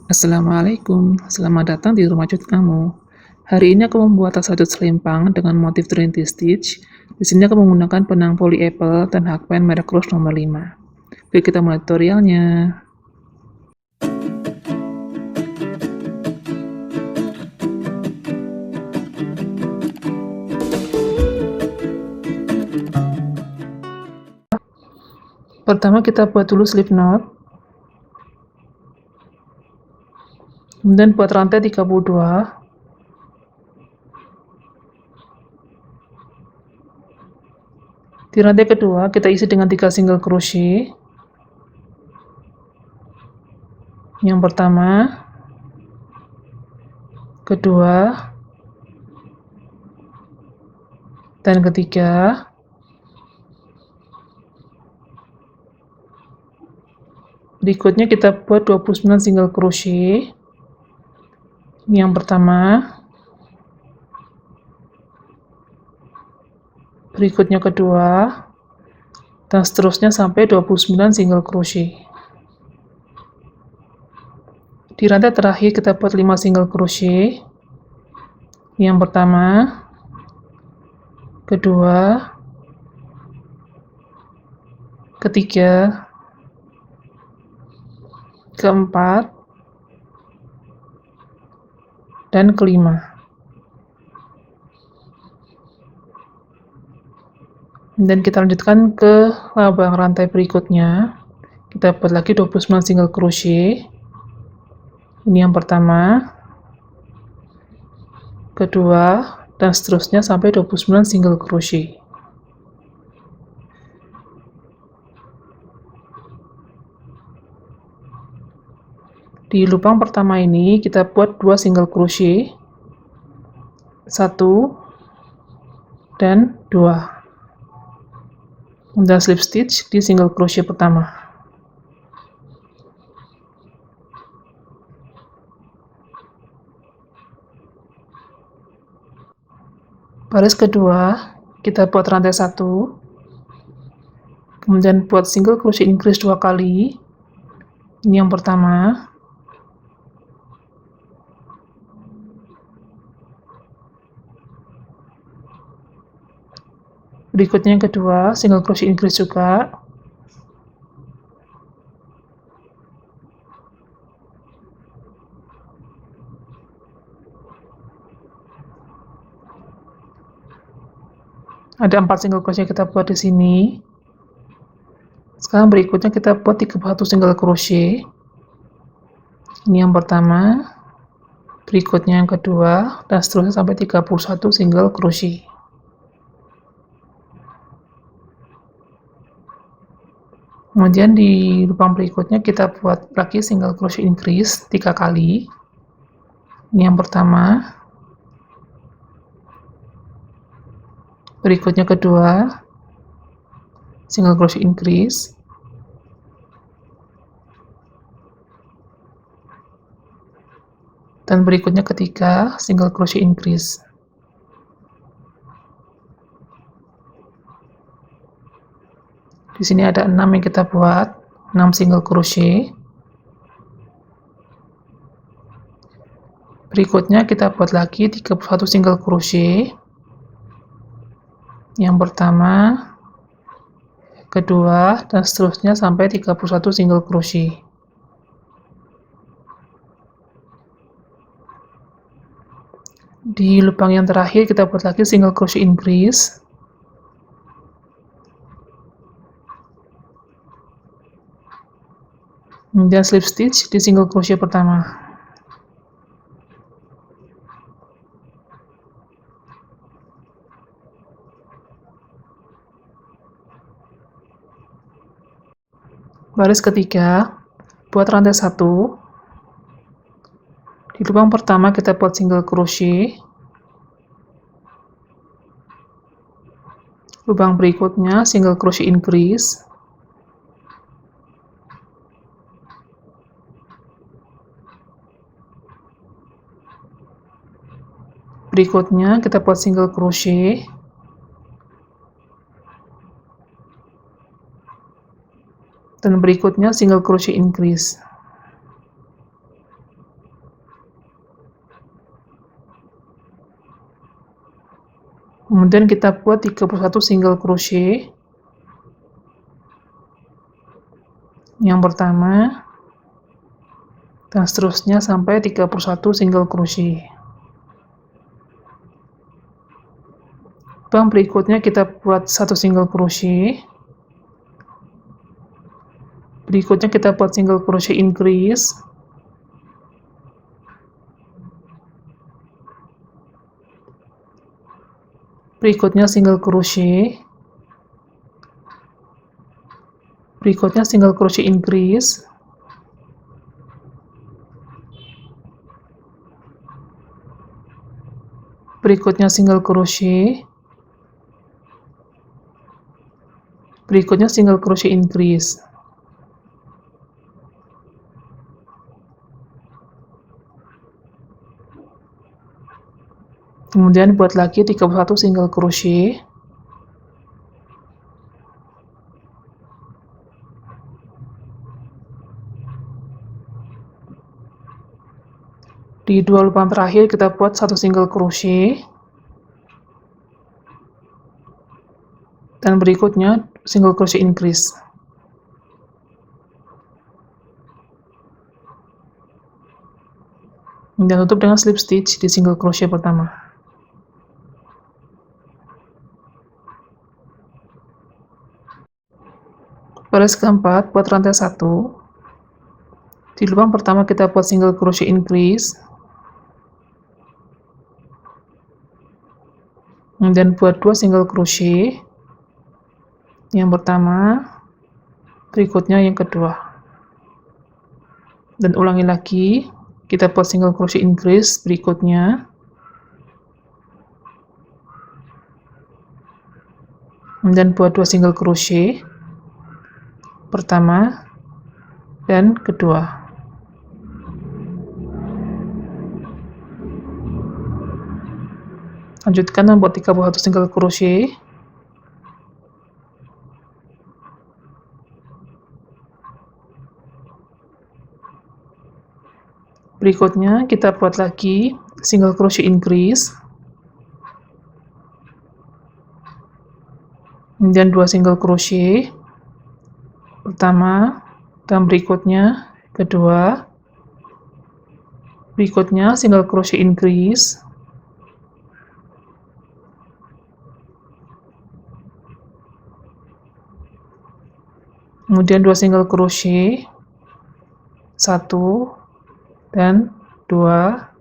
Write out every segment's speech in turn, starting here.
Assalamualaikum, selamat datang di rumah cut kamu. Hari ini aku membuat tas rajut selempang dengan motif Trinity Stitch. Di sini aku menggunakan benang polyapple dan hakpen merek Rose nomor 5. Yuk kita mulai tutorialnya. Pertama kita buat dulu slip knot. Kemudian buat rantai 32. Di rantai kedua kita isi dengan 3 single crochet. Yang pertama, kedua, dan ketiga. Berikutnya kita buat 29 single crochet. Yang pertama, berikutnya kedua, dan seterusnya sampai 29 single crochet. Di rantai terakhir kita buat 5 single crochet. Yang pertama, kedua, ketiga, keempat, dan kelima. Dan kita lanjutkan ke lubang rantai berikutnya. Kita buat lagi 29 single crochet. Ini yang pertama, kedua, dan seterusnya sampai 29 single crochet. Di lubang pertama ini kita buat 2 single crochet, 1 dan 2. Kemudian slip stitch di single crochet pertama. Baris kedua kita buat rantai 1, kemudian buat single crochet increase 2 kali. Ini yang pertama, berikutnya yang kedua, single crochet increase juga. Ada 4 single crochet kita buat di sini. Sekarang berikutnya kita buat 31 single crochet. Ini yang pertama, berikutnya yang kedua, dan seterusnya sampai 31 single crochet. Kemudian di lubang berikutnya kita buat lagi single crochet increase 3 kali. Ini yang pertama, berikutnya kedua, single crochet increase, dan berikutnya ketiga, single crochet increase. Di sini ada 6 yang kita buat, 6 single crochet. Berikutnya kita buat lagi 31 single crochet. Yang pertama, kedua, dan seterusnya sampai 31 single crochet. Di lubang yang terakhir kita buat lagi single crochet increase. Kemudian slip stitch di single crochet pertama. Baris ketiga, buat rantai 1. Di lubang pertama kita buat single crochet. Lubang berikutnya single crochet increase. Berikutnya kita buat single crochet. Dan berikutnya single crochet increase. Kemudian kita buat 31 single crochet yang pertama, dan seterusnya sampai 31 single crochet. Lubang berikutnya kita buat 1 single crochet. Berikutnya kita buat single crochet increase. Berikutnya single crochet. Berikutnya single crochet increase. Berikutnya single crochet. Berikutnya single crochet increase. Kemudian buat lagi 31 single crochet. Di dua lubang terakhir kita buat 1 single crochet. Dan berikutnya single crochet increase. Dan tutup dengan slip stitch di single crochet pertama. Baris keempat, buat rantai 1. Di lubang pertama kita buat single crochet increase. Dan buat 2 single crochet. Yang pertama, berikutnya yang kedua. Dan ulangi lagi, kita buat single crochet increase berikutnya. Dan buat 2 single crochet. Pertama dan kedua. Lanjutkan membuat 31 single crochet. Berikutnya kita buat lagi single crochet increase. Dan 2 single crochet. Pertama dan berikutnya kedua. Berikutnya single crochet increase. Kemudian 2 single crochet, 1 dan 2.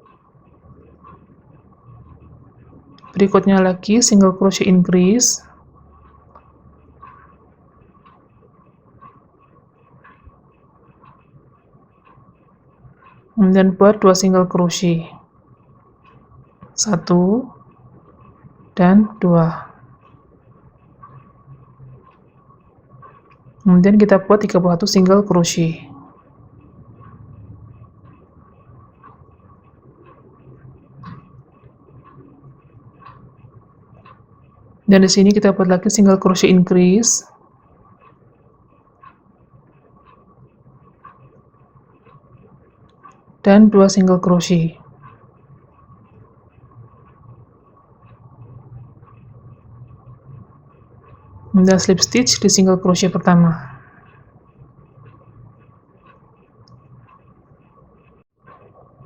Berikutnya lagi single crochet increase. Kemudian buat 2 single crochet, 1 dan 2. Kemudian kita buat 31 single crochet. Dan di sini kita buat lagi single crochet increase. Dan 2 single crochet. Kemudian slip stitch di single crochet pertama.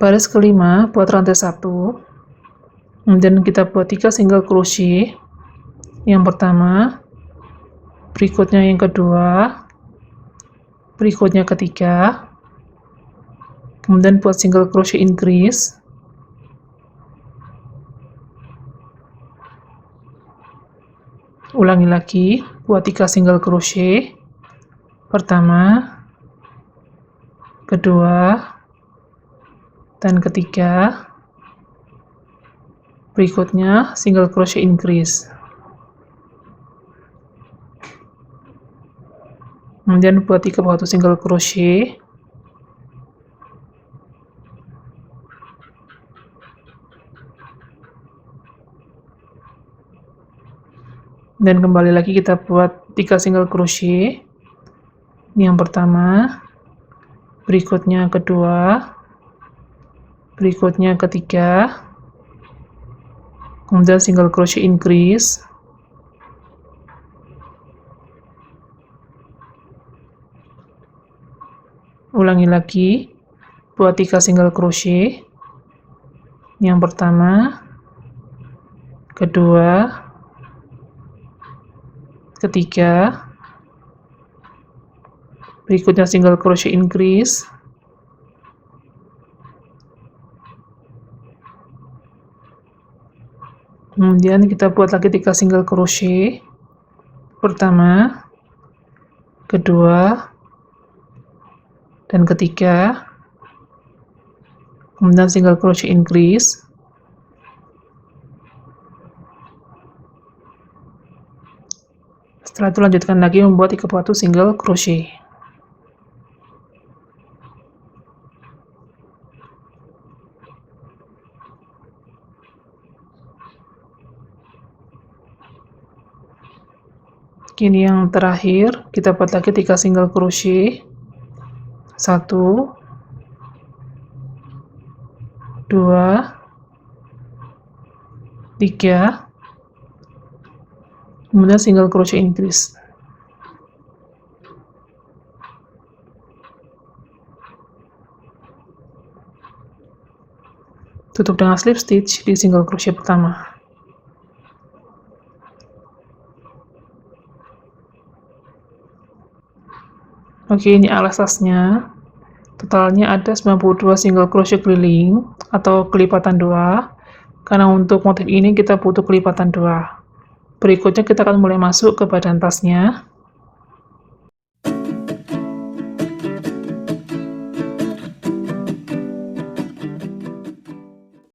Baris kelima buat rantai 1. Kemudian kita buat 3 single crochet. Yang pertama, berikutnya yang kedua, berikutnya ketiga. Kemudian buat single crochet increase. Ulangi lagi, buat 3 single crochet. Pertama, kedua, dan ketiga. Berikutnya single crochet increase. Kemudian buat 31 single crochet. Dan kembali lagi kita buat 3 single crochet. Ini yang pertama, berikutnya kedua, berikutnya ketiga. kemudian single crochet increase, ulangi lagi, buat 3 single crochet, yang pertama, kedua, ketiga, berikutnya single crochet increase, kemudian kita buat lagi 3 single crochet, pertama, kedua, dan ketiga, kemudian single crochet increase, setelah itu lanjutkan lagi membuat 31 single crochet. Kini yang terakhir, kita buat lagi 3 single crochet, 1, 2, 3, kemudian single crochet increase. Tutup dengan slip stitch di single crochet pertama. Oke, ini alas tasnya. Totalnya ada 92 single crochet keliling atau kelipatan 2. Karena untuk motif ini kita butuh kelipatan 2. Berikutnya kita akan mulai masuk ke badan tasnya.